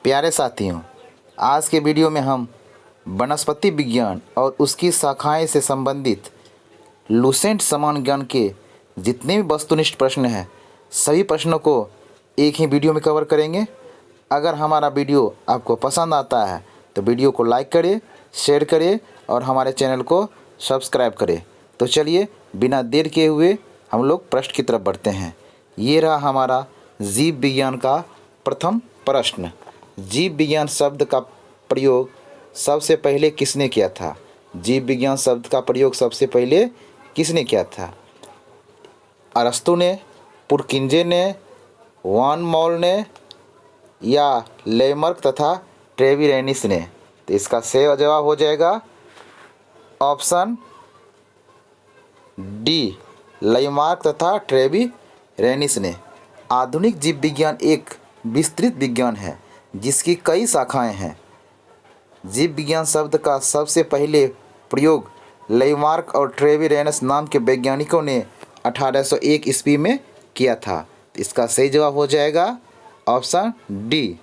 प्यारे साथियों, आज के वीडियो में हम वनस्पति विज्ञान और उसकी शाखाएं से संबंधित लुसेंट समान ज्ञान के जितने भी वस्तुनिष्ठ प्रश्न हैं सभी प्रश्नों को एक ही वीडियो में कवर करेंगे। अगर हमारा वीडियो आपको पसंद आता है तो वीडियो को लाइक करें, शेयर करें और हमारे चैनल को सब्सक्राइब करें। तो चलिए बिना देर किए हुए हम लोग प्रश्न की तरफ बढ़ते हैं। ये रहा हमारा जीव विज्ञान का प्रथम प्रश्न। जीव विज्ञान शब्द का प्रयोग सबसे पहले किसने किया था? जीव विज्ञान शब्द का प्रयोग सबसे पहले किसने किया था? अरस्तु ने, पुरकिंजे ने, वान मॉल ने या लेमर्क तथा ट्रेविरेनिस ने? तो इसका सही जवाब हो जाएगा ऑप्शन डी, लेमार्क तथा ट्रेविरेनिस ने। आधुनिक जीव विज्ञान एक विस्तृत विज्ञान है जिसकी कई शाखाएं हैं। जीव विज्ञान शब्द का सबसे पहले प्रयोग लेमार्क और ट्रेविरेनस नाम के वैज्ञानिकों ने 1801 ईस्वी में किया था। इसका सही जवाब हो जाएगा ऑप्शन डी।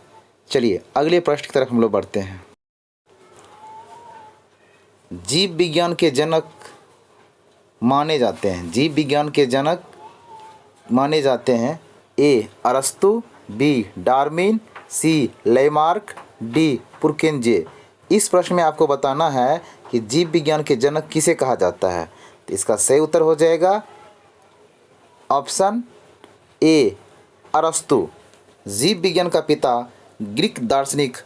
चलिए अगले प्रश्न की तरफ हम लोग बढ़ते हैं। जीव विज्ञान के जनक माने जाते हैं। जीव विज्ञान के जनक माने जाते हैं ए अरस्तु, बी डार्विन, सी लेमार्क, डी पुरकिंजे। इस प्रश्न में आपको बताना है कि जीव विज्ञान के जनक किसे कहा जाता है। तो इसका सही उत्तर हो जाएगा ऑप्शन ए अरस्तु। जीव विज्ञान का पिता ग्रीक दार्शनिक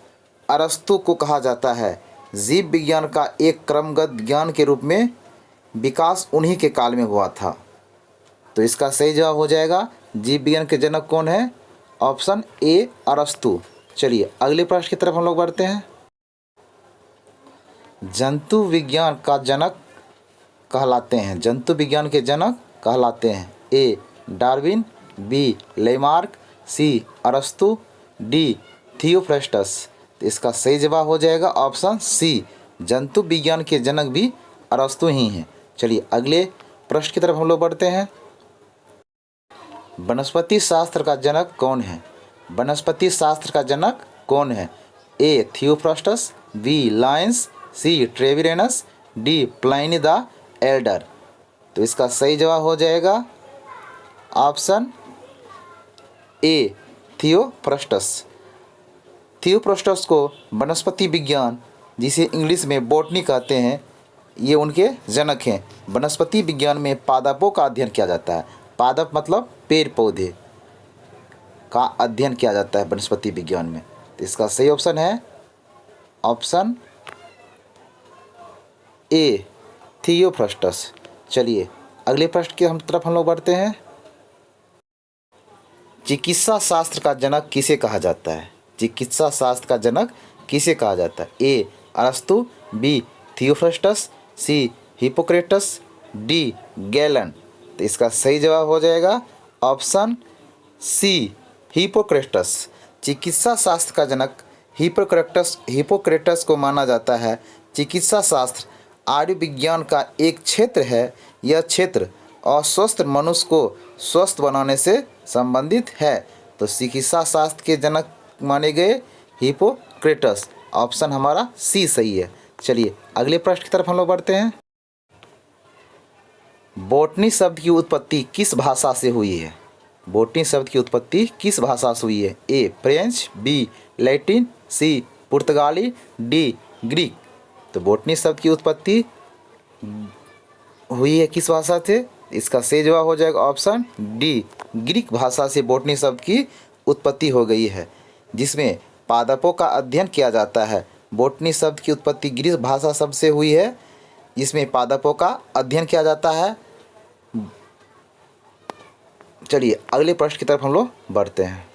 अरस्तु को कहा जाता है। जीव विज्ञान का एक क्रमगत ज्ञान के रूप में विकास उन्हीं के काल में हुआ था। तो इसका सही जवाब हो जाएगा जीव विज्ञान के जनक कौन है? ऑप्शन ए अरस्तु। चलिए अगले प्रश्न की तरफ हम लोग बढ़ते हैं। जंतु विज्ञान का जनक कहलाते हैं। जंतु विज्ञान के जनक कहलाते हैं ए डार्विन, बी लेमार्क, सी अरस्तु, डी थियोफ्रास्टस। तो इसका सही जवाब हो जाएगा ऑप्शन सी, जंतु विज्ञान के जनक भी अरस्तु ही हैं। चलिए अगले प्रश्न की तरफ हम लोग बढ़ते हैं। वनस्पति शास्त्र का जनक कौन है? वनस्पति शास्त्र का जनक कौन है? A Theophrastus, B Lyons, C Treviranus, D Pliny the Elder. तो इसका सही जवाब हो जाएगा ऑप्शन ए थियोफ्रास्टस। थियोफ्रास्टस को वनस्पति विज्ञान, जिसे इंग्लिश में बॉटनी कहते हैं, ये उनके जनक हैं। वनस्पति विज्ञान में पादपों का अध्ययन किया जाता है। पादप मतलब पेड़ पौधे का अध्ययन किया जाता है वनस्पति विज्ञान में। तो इसका सही ऑप्शन है ऑप्शन ए थियोफ्रास्टस। चलिए अगले प्रश्न की तरफ हम लोग बढ़ते हैं। चिकित्सा शास्त्र का जनक किसे कहा जाता है? चिकित्सा शास्त्र का जनक किसे कहा जाता है? ए अरस्तु, बी थियोफ्रास्टस, सी हिप्पोक्रेटस, डी गैलन। तो इसका सही जवाब हो जाएगा ऑप्शन सी हिप्पोक्रेटस। चिकित्सा शास्त्र का जनक हिप्पोक्रेटस को माना जाता है। चिकित्सा शास्त्र आयुर्विज्ञान का एक क्षेत्र है। यह क्षेत्र अस्वस्थ मनुष्य को स्वस्थ बनाने से संबंधित है। तो चिकित्सा शास्त्र के जनक माने गए हिप्पोक्रेटस। ऑप्शन हमारा सी सही है। चलिए अगले प्रश्न की तरफ हम लोग बढ़ते हैं। बॉटनी शब्द की उत्पत्ति किस भाषा से हुई है? बॉटनी शब्द की उत्पत्ति किस भाषा से हुई है? ए फ्रेंच, बी लैटिन, सी पुर्तगाली, डी ग्रीक। तो बॉटनी शब्द की उत्पत्ति हुई है किस भाषा से? इसका सही जवाब हो जाएगा ऑप्शन डी, ग्रीक भाषा से बॉटनी शब्द की उत्पत्ति हो गई है, जिसमें पादपों का अध्ययन किया जाता है। बॉटनी शब्द की उत्पत्ति ग्रीक भाषा शब्द से हुई है, जिसमें पादपों का अध्ययन किया जाता है। चलिए अगले प्रश्न की तरफ हम लोग बढ़ते हैं।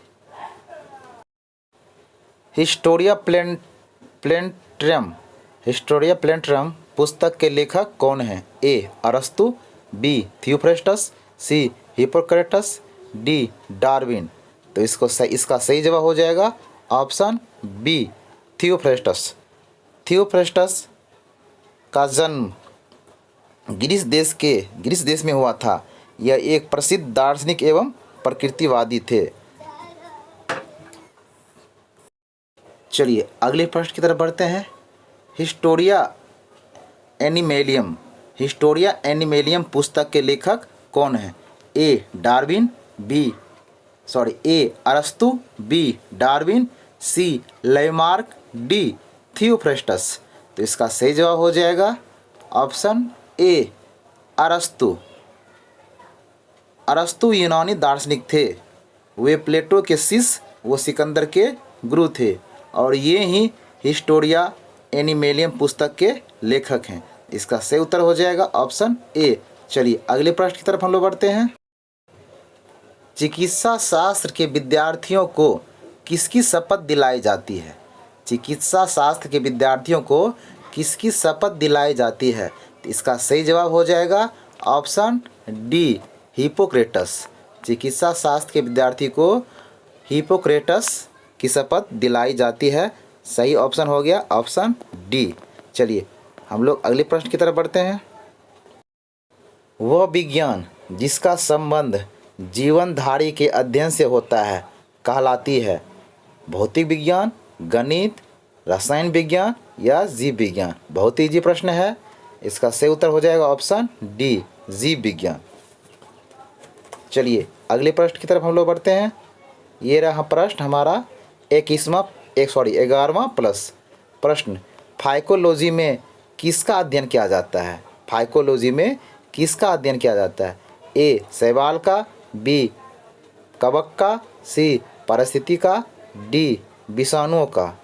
हिस्टोरिया प्लेंट्रम पुस्तक के लेखक कौन हैं? ए अरस्तु, बी थियोफ्रास्टस, सी हिप्पोक्रेटस, डी डार्विन। तो इसका सही जवाब हो जाएगा ऑप्शन बी थियोफ्रास्टस। थियोफ्रास्टस का जन्म ग्रीस देश में हुआ था। यह एक प्रसिद्ध दार्शनिक एवं प्रकृतिवादी थे। चलिए अगले प्रश्न की तरफ बढ़ते हैं। हिस्टोरिया एनिमेलियम पुस्तक के लेखक कौन हैं? ए डार्विन, ए अरस्तु, बी डार्विन, सी लेमार्क, डी थियोफ्रेस्टस। तो इसका सही जवाब हो जाएगा ऑप्शन ए अरस्तु। अरस्तु यूनानी दार्शनिक थे, वे प्लेटो के शिष्य वो सिकंदर के गुरु थे और ये ही हिस्टोरिया एनिमेलियम पुस्तक के लेखक हैं। इसका सही उत्तर हो जाएगा ऑप्शन ए। चलिए अगले प्रश्न की तरफ हम लोग बढ़ते हैं। चिकित्सा शास्त्र के विद्यार्थियों को किसकी शपथ दिलाई जाती है? चिकित्सा शास्त्र के विद्यार्थियों को किसकी शपथ दिलाई जाती है? तो इसका सही जवाब हो जाएगा ऑप्शन डी हिपोक्रेटस। चिकित्सा शास्त्र के विद्यार्थी को हिपोक्रेटस की शपथ दिलाई जाती है। सही ऑप्शन हो गया ऑप्शन डी। चलिए हम लोग अगले प्रश्न की तरफ बढ़ते हैं। वह विज्ञान जिसका संबंध जीवनधारी के अध्ययन से होता है कहलाती है भौतिक विज्ञान, गणित, रसायन विज्ञान या जीव विज्ञान। बहुत ईजी प्रश्न है, इसका सही उत्तर हो जाएगा ऑप्शन डी जीव विज्ञान। चलिए अगले प्रश्न की तरफ हम लोग बढ़ते हैं। ये रहा प्रश्न हमारा 11वां प्लस प्रश्न। फाइकोलॉजी में किसका अध्ययन किया जाता है? फाइकोलॉजी में किसका अध्ययन किया जाता है? ए शैवाल का, बी कवक का, सी पारिस्थितिकी का, डी विषाणुओं का।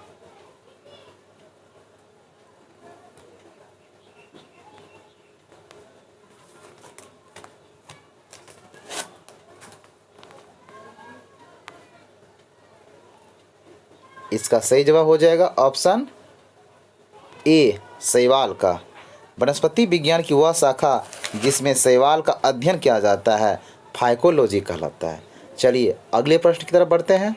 इसका सही जवाब हो जाएगा ऑप्शन ए शैवाल का। वनस्पति विज्ञान की वह शाखा जिसमें शैवाल का अध्ययन किया जाता है फाइकोलॉजी कहलाता है। चलिए अगले प्रश्न की तरफ बढ़ते हैं।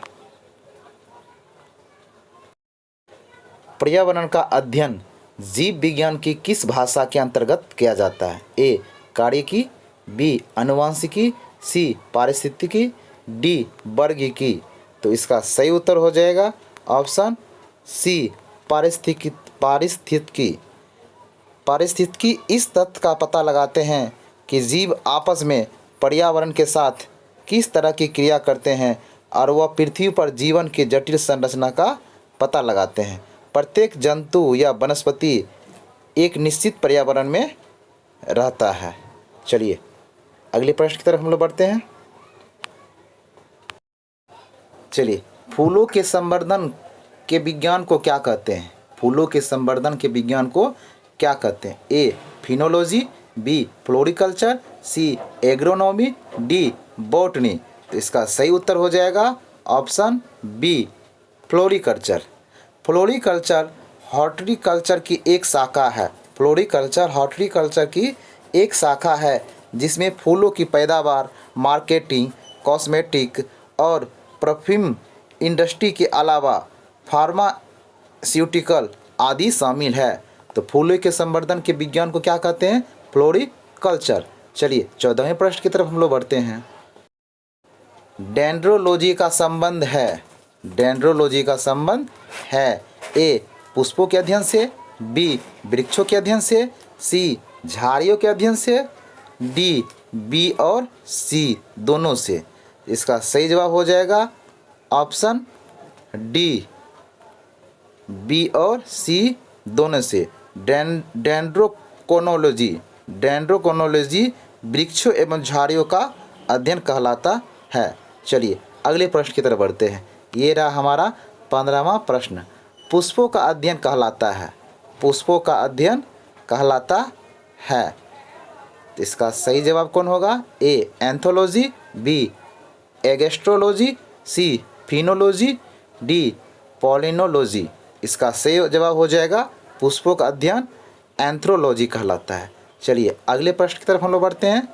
पर्यावरण का अध्ययन जीव विज्ञान की किस भाषा के अंतर्गत किया जाता है? ए कार्यिकी, बी आनुवंशिकी, सी पारिस्थितिकी, डी वर्गीकी। तो इसका सही उत्तर हो जाएगा ऑप्शन सी पारिस्थितिकी इस तथ्य का पता लगाते हैं कि जीव आपस में पर्यावरण के साथ किस तरह की क्रिया करते हैं और वह पृथ्वी पर जीवन की जटिल संरचना का पता लगाते हैं। प्रत्येक जंतु या वनस्पति एक निश्चित पर्यावरण में रहता है। चलिए अगले प्रश्न की तरफ हम लोग बढ़ते हैं। चलिए फूलों के संवर्धन के विज्ञान को क्या कहते हैं? फूलों के संवर्धन के विज्ञान को क्या कहते हैं? A phenology, B floriculture, C agronomy, D botany. तो इसका सही उत्तर हो जाएगा option B floriculture. Floriculture horticulture की एक शाखा है। फ्लोरिकल्चर हॉर्टिकल्चर की एक शाखा है जिसमें फूलों की पैदावार, मार्केटिंग, कॉस्मेटिक और परफ्यूम इंडस्ट्री के अलावा फार्मास्यूटिकल आदि शामिल है। तो फूलों के संवर्धन के विज्ञान को क्या कहते हैं? फ्लोरिकल्चर। चलिए 14वें प्रश्न की तरफ हम लोग बढ़ते हैं। डेंड्रोलॉजी का संबंध है ए पुष्पों के अध्ययन से, बी वृक्षों के अध्ययन से, सी झाड़ियों के अध्ययन से, डी बी और सी दोनों से। इसका सही जवाब हो जाएगा ऑप्शन डी बी और सी दोनों से। डेंड्रोकोनोलॉजी वृक्षों एवं झाड़ियों का अध्ययन कहलाता है। चलिए अगले प्रश्न की तरफ बढ़ते हैं। ये रहा हमारा 15वां प्रश्न। पुष्पों का अध्ययन कहलाता है। तो इसका सही जवाब कौन होगा? ए एंथोलॉजी, बी एगेस्ट्रोलॉजी, सी फिनोलॉजी, डी पॉलिनोलॉजी। इसका सही जवाब हो जाएगा पुष्पों का अध्ययन एंथ्रोलॉजी कहलाता है। चलिए अगले प्रश्न की तरफ हम लोग बढ़ते हैं।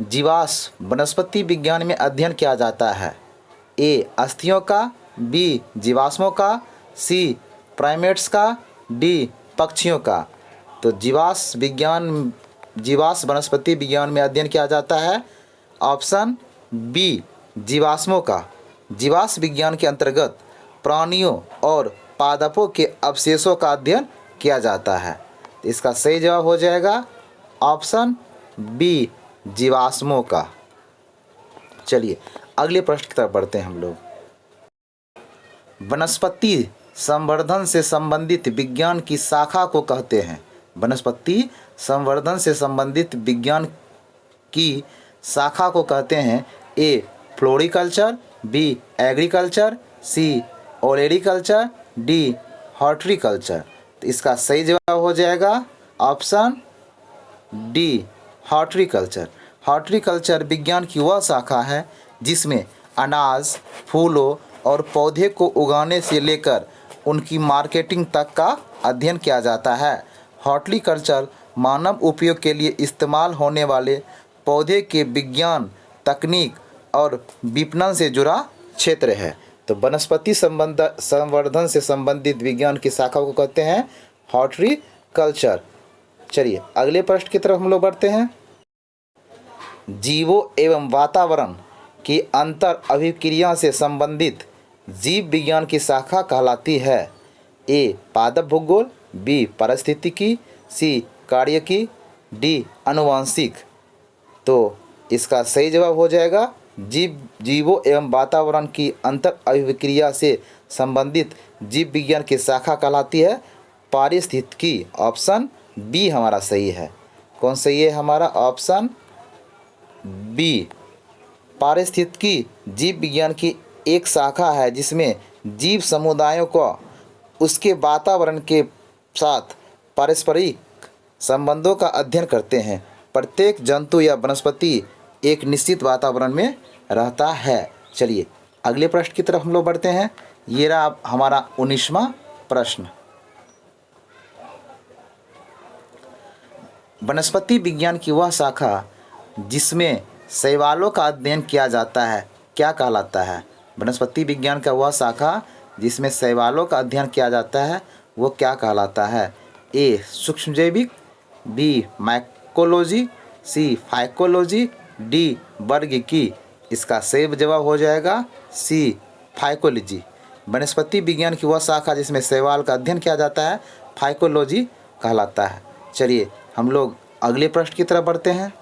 जीवाश्म वनस्पति विज्ञान में अध्ययन किया जाता है। ए अस्थियों का, बी जीवाश्मों का, सी प्राइमेट्स का, डी पक्षियों का। तो जीवाश्म वनस्पति विज्ञान में अध्ययन किया जाता है ऑप्शन बी जीवाश्मों का। जीवाश्म विज्ञान के अंतर्गत प्राणियों और पादपों के अवशेषों का अध्ययन किया जाता है। तो इसका सही जवाब हो जाएगा ऑप्शन बी, जीवाश्मों का। चलिए अगले प्रश्न की तरफ बढ़ते हैं हम लोग। वनस्पति संवर्धन से संबंधित विज्ञान की शाखा को कहते हैं। वनस्पति संवर्धन से संबंधित विज्ञान की शाखा को कहते हैं। ए फ्लोरिकल्चर, बी एग्रीकल्चर, सी ओलेरीकल्चर, डी हॉर्टिकल्चर। तो इसका सही जवाब हो जाएगा ऑप्शन डी, हॉर्टिकल्चर। हॉर्टिकल्चर विज्ञान की वह शाखा है जिसमें अनाज, फूलों और पौधे को उगाने से लेकर उनकी मार्केटिंग तक का अध्ययन किया जाता है। हॉर्टिकल्चर मानव उपयोग के लिए इस्तेमाल होने वाले पौधे के विज्ञान, तकनीक और विपणन से जुड़ा क्षेत्र है। तो वनस्पति संवर्धन से संबंधित विज्ञान की शाखा को कहते हैं हॉर्टिकल्चर। चलिए अगले प्रश्न की तरफ हम लोग बढ़ते हैं। जीवों एवं वातावरण की अंतर अभिक्रिया से संबंधित जीव विज्ञान की शाखा कहलाती है। ए पादप भूगोल, बी पारिस्थितिकी, सी कार्यकी, डी आनुवंशिक। तो इसका सही जवाब हो जाएगा जीवों एवं वातावरण की अंतर अभिक्रिया से संबंधित जीव विज्ञान की शाखा कहलाती है पारिस्थितिकी। ऑप्शन बी हमारा सही है। कौन सही है हमारा? Option B. पारिस्थितिकी जीव विज्ञान की एक शाखा है जिसमें जीव समुदायों को उसके वातावरण के साथ पारस्परिक संबंधों का अध्ययन करते हैं। प्रत्येक जंतु या वनस्पति एक निश्चित वातावरण में रहता है। चलिए अगले प्रश्न की तरफ हम लोग बढ़ते हैं। ये रहा हमारा 19वां प्रश्न। वनस्पति विज्ञान की वह शाखा जिसमें शैवालों का अध्ययन किया जाता है क्या कहलाता है? वनस्पति विज्ञान का वह शाखा जिसमें शैवालों का अध्ययन किया जाता है वो क्या कहलाता है? ए सूक्ष्मजैविक, बी माइकोलॉजी, सी फाइकोलॉजी, डी वर्गीकी। इसका सही जवाब हो जाएगा सी फाइकोलॉजी। वनस्पति विज्ञान की वह शाखा जिसमें शैवाल का अध्ययन किया जाता है फाइकोलॉजी कहलाता है। चलिए हम लोग अगले प्रश्न की तरफ बढ़ते हैं।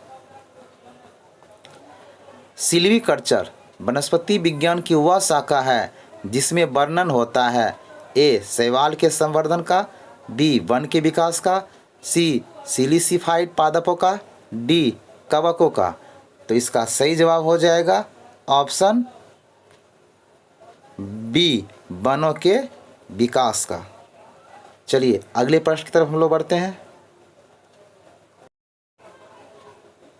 सिल्वीकल्चर वनस्पति विज्ञान की वह शाखा है जिसमें वर्णन होता है ए शैवाल के संवर्धन का, बी वन के विकास का, सी सिलिसिफाइड पादपों का, डी कवकों का। तो इसका सही जवाब हो जाएगा ऑप्शन बी, वनों के विकास का। चलिए अगले प्रश्न की तरफ हम लोग बढ़ते हैं।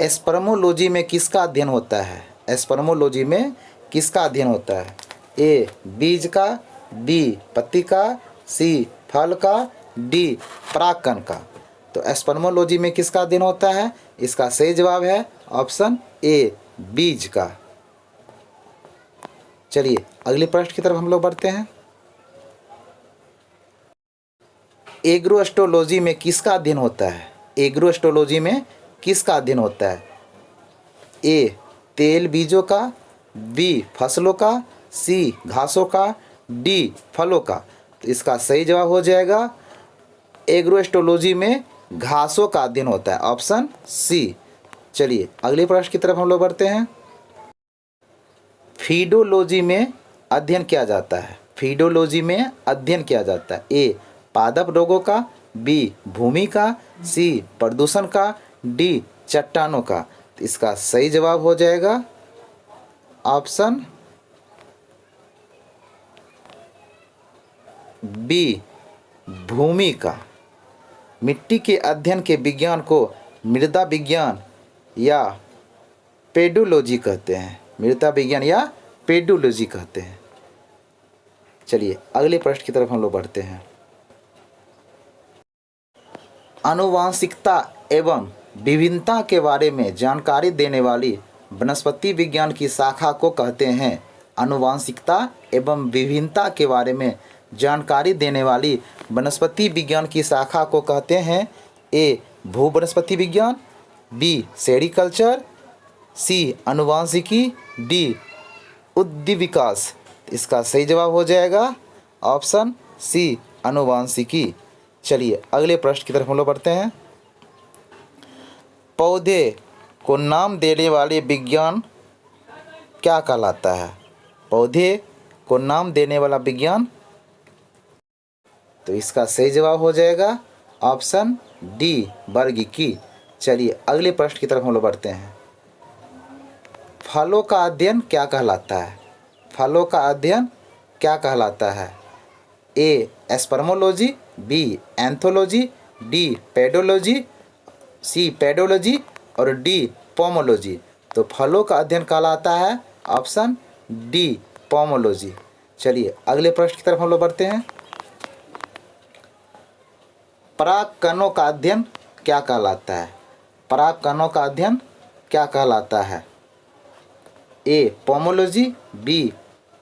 स्पर्मोलॉजी में किसका अध्ययन होता है? स्पर्मोलॉजी में किसका अध्ययन होता है? ए बीज का, बी पत्ती का, सी फल का, डी परागकण का। तो स्पर्मोलॉजी में किसका अध्ययन होता है? इसका सही जवाब है ऑप्शन ए, बीज का। चलिए अगले प्रश्न की तरफ हम लोग बढ़ते हैं। एग्रोएस्ट्रोलॉजी में किसका अध्ययन होता है? एग्रोएस्ट्रोलॉजी में किसका अध्ययन होता है? ए तेल बीजों का, बी फसलों का, सी घासों का, डी फलों का। तो इसका सही जवाब हो जाएगा एग्रोएस्ट्रोलॉजी में घासों का अध्ययन होता है, ऑप्शन सी। चलिए अगले प्रश्न की तरफ हम लोग बढ़ते हैं। फीडोलॉजी में अध्ययन किया जाता है। फीडोलॉजी में अध्ययन किया जाता है ए पादप रोगों का, बी भूमि का, सी प्रदूषण का, डी चट्टानों का। तो इसका सही जवाब हो जाएगा ऑप्शन बी, भूमि का। मिट्टी के अध्ययन के विज्ञान को मृदा विज्ञान या पेडोलॉजी कहते हैं। मृदा विज्ञान या पेडोलॉजी कहते हैं। चलिए अगले प्रश्न की तरफ हम लोग बढ़ते हैं। आनुवांशिकता एवं विभिन्नता के बारे में जानकारी देने वाली वनस्पति विज्ञान की शाखा को कहते हैं। आनुवांशिकता एवं विभिन्नता के बारे में जानकारी देने वाली वनस्पति विज्ञान की शाखा को कहते हैं ए भू वनस्पति विज्ञान, बी सेरीकल्चर, सी आनुवांशिकी, डी उद्दीविकास। इसका सही जवाब हो जाएगा ऑप्शन सी अनुवांशिकी। चलिए अगले प्रश्न की तरफ हम लोग बढ़ते हैं। पौधे को नाम देने वाले विज्ञान क्या कहलाता है? पौधे को नाम देने वाला विज्ञान, तो इसका सही जवाब हो जाएगा ऑप्शन डी वर्गीकी। चलिए अगले प्रश्न की तरफ हम लोग बढ़ते हैं। फलों का अध्ययन क्या कहलाता है? फलों का अध्ययन क्या कहलाता है? ए एस्पर्मोलॉजी, बी एंथोलॉजी, डी पेडोलॉजी, सी पेडोलॉजी और डी पोमोलॉजी। तो फलों का अध्ययन कहलाता है ऑप्शन डी पोमोलॉजी। चलिए अगले प्रश्न की तरफ हम लोग बढ़ते हैं। परागकणों का अध्ययन क्या कहलाता है? परागकणों का अध्ययन क्या कहलाता है? ए पोमोलॉजी, बी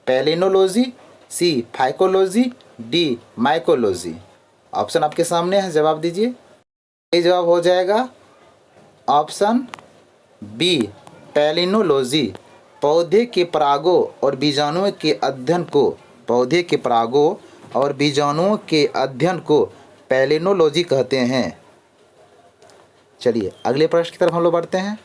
पैलिनोलॉजी, सी फाइकोलॉजी, डी माइकोलॉजी। ऑप्शन आपके सामने है, जवाब दीजिए। सही जवाब हो जाएगा ऑप्शन बी पैलिनोलॉजी। पौधे के परागों और बीजाणुओं के अध्ययन को, पौधे के परागों और बीजाणुओं के अध्ययन को पैलिनोलॉजी कहते हैं। चलिए अगले प्रश्न की तरफ हम लोग बढ़ते हैं।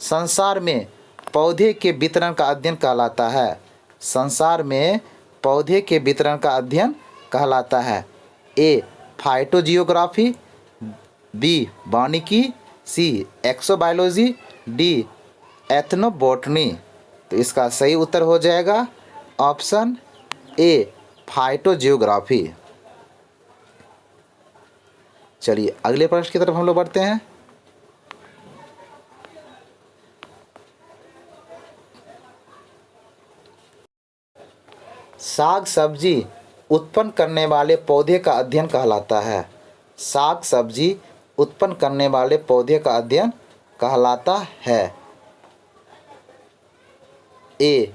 संसार में पौधे के वितरण का अध्ययन कहलाता है? संसार में पौधे के वितरण का अध्ययन कहलाता है ए फाइटोजियोग्राफी, बी वानिकी, सी एक्सोबायोलॉजी, डी एथनोबॉटनी। तो इसका सही उत्तर हो जाएगा ऑप्शन ए फाइटोजियोग्राफी। चलिए अगले प्रश्न की तरफ हम लोग बढ़ते हैं। साग सब्जी उत्पन्न करने वाले पौधे का अध्ययन कहलाता है? साग सब्जी उत्पन्न करने वाले पौधे का अध्ययन कहलाता है ए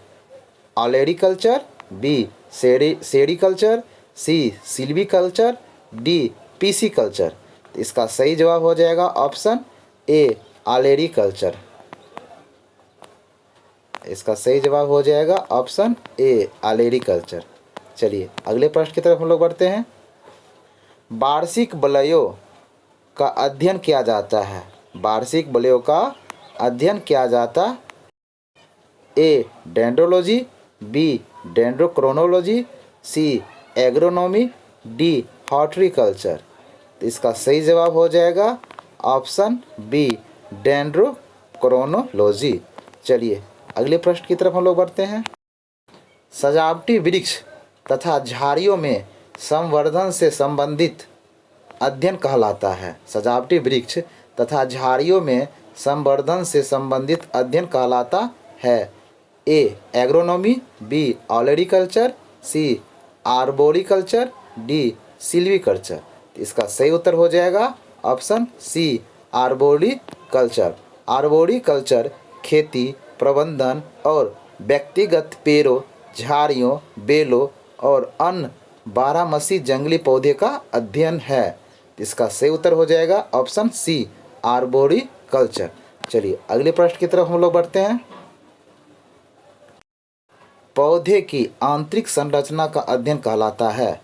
ऑलेरीकल्चर, बी सेरीकल्चर, सी सिल्वीकल्चर, डी पीसीकल्चर। तो इसका सही जवाब हो जाएगा ऑप्शन ए ऑलेरीकल्चर। इसका सही जवाब हो जाएगा ऑप्शन ए ऑलेरीकल्चर। चलिए अगले प्रश्न की तरफ हम लोग बढ़ते हैं। वार्षिक वलयों का अध्ययन किया जाता है? वार्षिक वलयों का अध्ययन किया जाता ए डेंड्रोलॉजी, बी डेंड्रोक्रोनोलॉजी, सी एग्रोनॉमी, डी हॉर्टिकल्चर। तो इसका सही जवाब हो जाएगा ऑप्शन बी डेंड्रोक्रोनोलॉजी। चलिए अगले प्रश्न की तरफ हम लोग बढ़ते हैं। सजावटी वृक्ष तथा झाड़ियों में संवर्धन से संबंधित अध्ययन कहलाता है? सजावटी वृक्ष तथा झाड़ियों में संवर्धन से संबंधित अध्ययन कहलाता है ए एग्रोनॉमी, बी ऑलेरीकल्चर, सी आर्बोरिकल्चर, डी सिल्वीकल्चर। इसका सही उत्तर हो जाएगा ऑप्शन सी आर्बोरिकल्चर। आर्बोरिकल्चर खेती, प्रबंधन और व्यक्तिगत पेड़ों, झाड़ियों, बेलों और अन्य बारहमासी जंगली पौधे का अध्ययन है। इसका सही उत्तर हो जाएगा ऑप्शन सी आर्बोरिकल्चर। चलिए अगले प्रश्न की तरफ हम लोग बढ़ते हैं। पौधे की आंतरिक संरचना का अध्ययन कहलाता है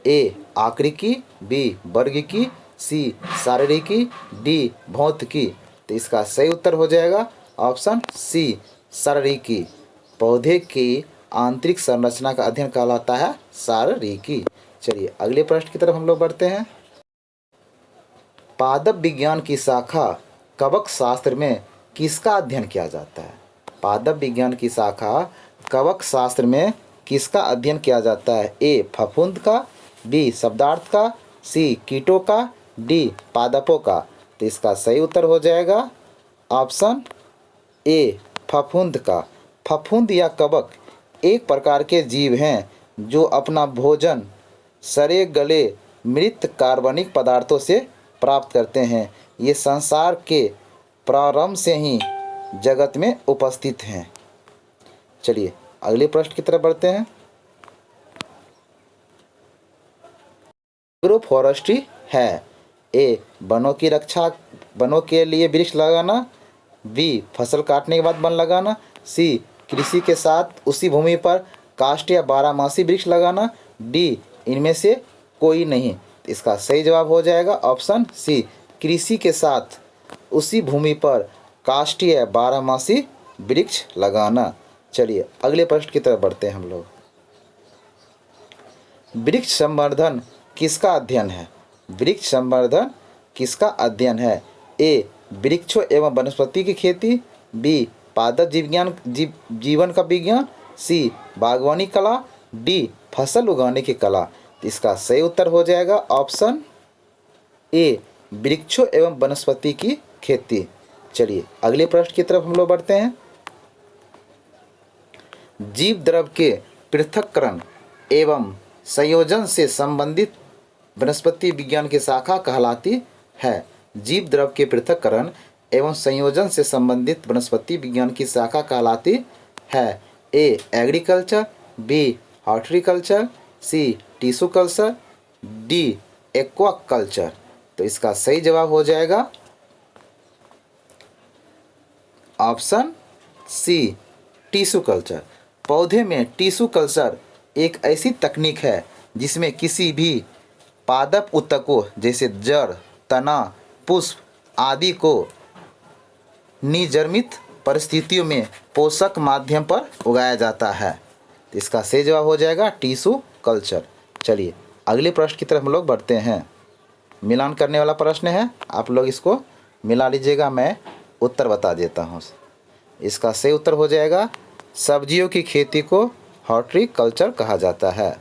ए आकृति, बी वर्गीकी, सी शारीरिकी, डी भौतिकी। तो इसका सही उत्तर हो जाएगा ऑप्शन सी शारीरिकी। पौधे की आंतरिक संरचना का अध्ययन कहलाता है शारीरिकी। चलिए अगले प्रश्न की तरफ हम लोग बढ़ते हैं। पादप विज्ञान की शाखा कवक शास्त्र में किसका अध्ययन किया जाता है? पादप विज्ञान की शाखा कवक शास्त्र में किसका अध्ययन किया जाता है? ए फफूंद का, बी शब्दार्थ का, सी कीटों का, डी पादपों का। तो इसका सही उत्तर हो जाएगा ऑप्शन ए फफूंद का। फफूंद या कवक एक प्रकार के जीव हैं जो अपना भोजन सड़े गले मृत कार्बनिक पदार्थों से प्राप्त करते हैं। ये संसार के प्रारंभ से ही जगत में उपस्थित हैं। चलिए अगले प्रश्न की तरफ बढ़ते हैं। एग्रो फॉरेस्ट्री है ए वनों की रक्षा, वनों के लिए वृक्ष लगाना, बी फसल काटने के बाद वन लगाना, सी कृषि के साथ उसी भूमि पर काष्ठ या बारहमासी वृक्ष लगाना, डी इनमें से कोई नहीं। इसका सही जवाब हो जाएगा ऑप्शन सी, कृषि के साथ उसी भूमि पर काष्ठ या बारहमासी वृक्ष लगाना। चलिए अगले प्रश्न की तरफ बढ़ते हैं हम लोग। वृक्ष संवर्धन किसका अध्ययन है? वृक्ष संवर्धन किसका अध्ययन है? ए वृक्षों एवं वनस्पति की खेती, बी पादप जीवन का विज्ञान, सी बागवानी कला, डी फसल उगाने की कला। इसका सही उत्तर हो जाएगा ऑप्शन ए वृक्षों एवं वनस्पति की खेती। चलिए अगले प्रश्न की तरफ हम लोग बढ़ते हैं। जीव द्रव के पृथक्करण एवं संयोजन से संबंधित वनस्पति विज्ञान की शाखा कहलाती है। जीव द्रव के पृथक्करण एवं संयोजन से संबंधित वनस्पति विज्ञान की शाखा कहलाती है। ए एग्रीकल्चर, बी हॉर्टिकल्चर, सी टिश्यू कल्चर, डी एक्वाकल्चर। तो इसका सही जवाब हो जाएगा ऑप्शन सी टिश्यू कल्चर। पौधे में टिश्यू कल्चर एक ऐसी तकनीक है जिसमें किसी भी पादप ऊतकों जैसे जड़, तना, पुष्प आदि को निर्जमित परिस्थितियों में पोषक माध्यम पर उगाया जाता है। तो इसका सही जवाब हो जाएगा टिश्यू कल्चर। चलिए अगले प्रश्न की तरफ हम लोग बढ़ते हैं। मिलान करने वाला प्रश्न है, आप लोग इसको मिला लीजिएगा, मैं उत्तर बता देता हूँ। इसका सही उत्तर हो जाएगा सब्जियों की खेती को हॉर्टिकल्चर कहा जाता है।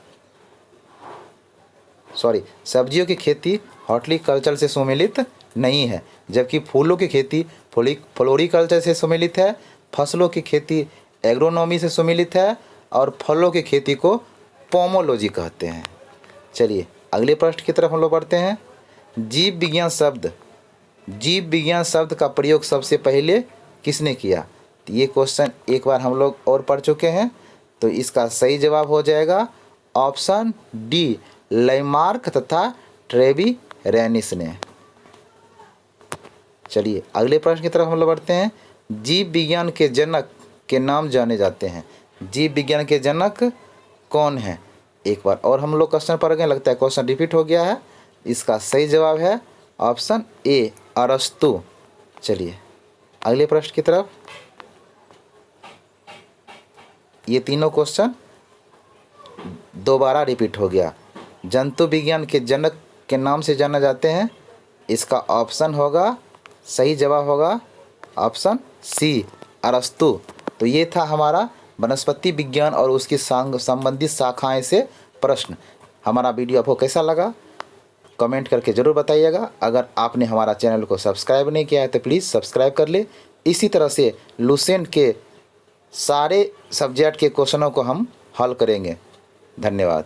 सब्जियों की खेती हॉर्टिकल्चर से सम्मिलित नहीं है, जबकि फूलों की खेती फ्लोरिकल्चर से सम्मिलित है, फसलों की खेती एग्रोनॉमी से सम्मिलित है और फलों की खेती को पोमोलॉजी कहते हैं। चलिए अगले प्रश्न की तरफ हम लोग बढ़ते हैं। जीव विज्ञान शब्द का प्रयोग सबसे पहले किसने किया? तो ये क्वेश्चन एक बार हम लोग और पढ़ चुके हैं, तो इसका सही जवाब हो जाएगा ऑप्शन डी लैमार्क तथा ट्रेवी रेनिस ने। चलिए अगले प्रश्न की तरफ हम लोग बढ़ते हैं। जीव विज्ञान के जनक के नाम जाने जाते हैं। जीव विज्ञान के जनक कौन है? एक बार और हम लोग क्वेश्चन पढ़ गए, लगता है क्वेश्चन रिपीट हो गया है। इसका सही जवाब है ऑप्शन ए अरस्तु। चलिए अगले प्रश्न की तरफ। ये तीनों क्वेश्चन दोबारा रिपीट हो गया। जंतु विज्ञान के जनक के नाम से जाना जाते हैं। इसका ऑप्शन होगा, सही जवाब होगा ऑप्शन सी अरस्तु। तो ये था हमारा वनस्पति विज्ञान और उसकी संबंधित शाखाएं से प्रश्न। हमारा वीडियो आपको कैसा लगा कमेंट करके ज़रूर बताइएगा। अगर आपने हमारा चैनल को सब्सक्राइब नहीं किया है तो प्लीज़ सब्सक्राइब कर ले। इसी तरह से लूसेंट के सारे सब्जेक्ट के क्वेश्चनों को हम हल करेंगे। धन्यवाद।